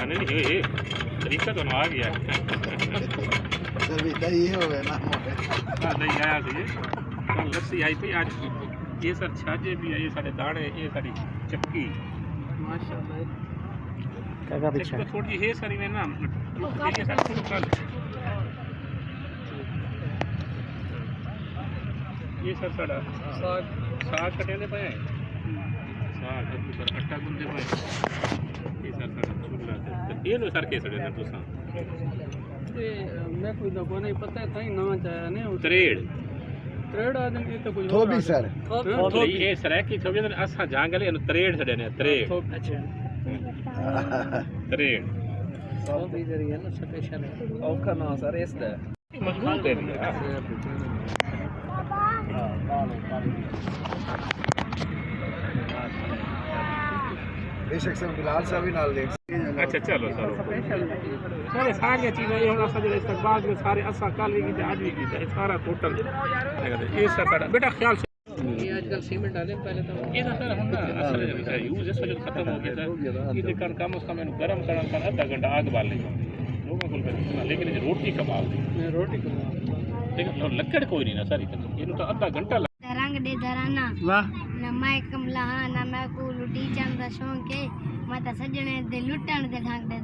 नहीं ये तरीका तो आ गया सभी दही हो गए ना हां नहीं आया तो ये तो लस्सी आई थी आज ये सर छाजे भी है ये सारे दाने ये सारी चक्की माशाल्लाह काका पीछे थोड़ी है सारी में ना ये सारी कल ये सर साड़ा साग कटे पे साग ऊपर आटा गुंदे पे ये सर साड़ा चूल्हा ये नो सर के सड़े ना तुसा मैं कोई तो नहीं पता है ताई नाम चाहे ने त्रेड़ आदमी तो कुछ धोबी सर ये सर की थोबी असा जांगले त्रेड़ सड़े ने त्रेड़ अच्छा त्रेड़ सब इधर ही है ना स्पेशल है औखा ना सर इसदा मजबूत है बेशक सर बिलाल साहब भी नाल देख अच्छा चलो सर सारे सारी चीजें ये हम असा इस्तेमाल में सारे असा कल भी की आज भी की सारा टोटल ये सर बेटा ख्याल से ये आजकल सीमेंट डाले पहले तो ये सर हम ना असल यूज इस वजह खत्म हो गया सर ये देखकर कम उसका मैंने गरम करना आधा घंटा आग बाल लेगा लोगों को लेकिन रोटी कबाब मैं रोटी को लेकिन लकड़ कोई नहीं ना सर ये तो आधा घंटा रंग दे धराना वाह न मैं कमला ना मैं को लुटी चंद शौक के मत सजने दे लुटण दे ढंग दे